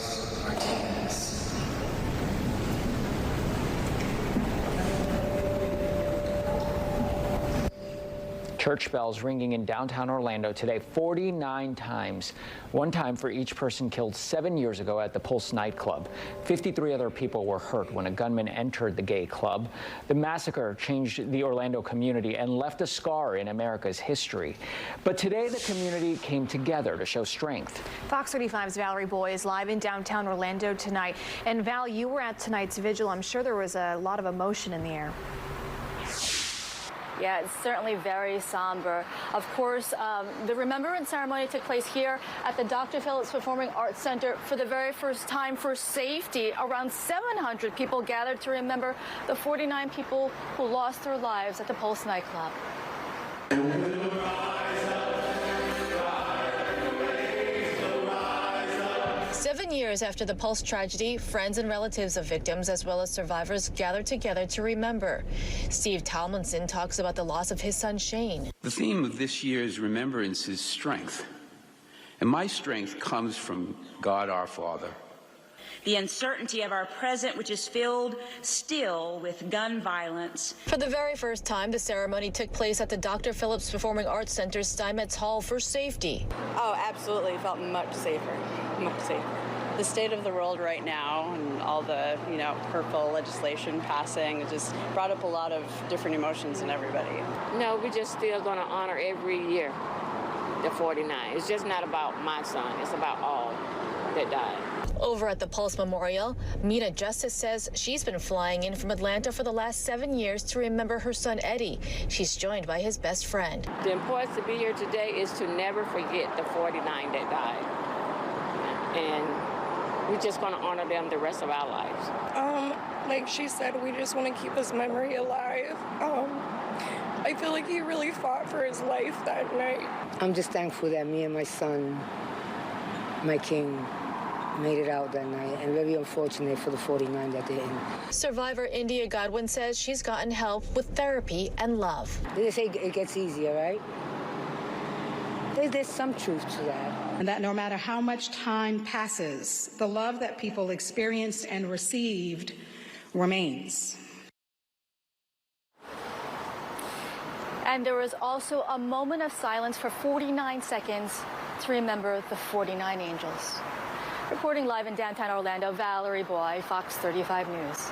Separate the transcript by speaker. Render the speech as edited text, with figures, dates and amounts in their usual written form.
Speaker 1: rise my kings.
Speaker 2: Church bells ringing in downtown Orlando today 49 times. One time for each person killed 7 years ago at the Pulse nightclub. 53 other people were hurt when a gunman entered the gay club. The massacre changed the Orlando community and left a scar in America's history. But today the community came together to show strength.
Speaker 3: Fox 35's Valerie Boy is live in downtown Orlando tonight. And Val, you were at tonight's vigil. I'm sure there was a lot of emotion in the air.
Speaker 4: Yeah, it's certainly very somber. Of course, the remembrance ceremony took place here at the Dr. Phillips Performing Arts Center for the very first time for safety. Around 700 people gathered to remember the 49 people who lost their lives at the Pulse nightclub. 7 years after the Pulse tragedy, friends and relatives of victims as well as survivors gathered together to remember. Steve Talmanson talks about the loss of his son Shane.
Speaker 5: The theme of this year's remembrance is strength. And my strength comes from God our Father.
Speaker 6: The uncertainty of our present, which is filled still with gun violence.
Speaker 4: For the very first time, the ceremony took place at the Dr. Phillips Performing Arts Center's Steinmetz Hall for safety.
Speaker 7: Oh, absolutely. Felt much safer. Much safer. The state of the world right now and all the, hurtful legislation passing, it just brought up a lot of different emotions in everybody.
Speaker 8: No, we're just still going to honor every year the 49. It's just not about my son. It's about all that died.
Speaker 4: Over at the Pulse Memorial, Mina Justice says she's been flying in from Atlanta for the last 7 years to remember her son Eddie. She's joined by his best friend.
Speaker 8: The importance to be here today is to never forget the 49 that died. And we're just going to honor them the rest of our lives.
Speaker 9: Like she said, we just want to keep his memory alive. I feel like he really fought for his life that night.
Speaker 10: I'm just thankful that me and my son, my king, made it out that night, and very unfortunate for the 49 that didn't.
Speaker 4: Survivor India Godwin says she's gotten help with therapy and love.
Speaker 10: They say it gets easier, right? There's some truth to that.
Speaker 11: And that no matter how much time passes, the love that people experienced and received remains.
Speaker 4: And there was also a moment of silence for 49 seconds to remember the 49 angels. Reporting live in downtown Orlando, Valerie Boy, Fox 35 News.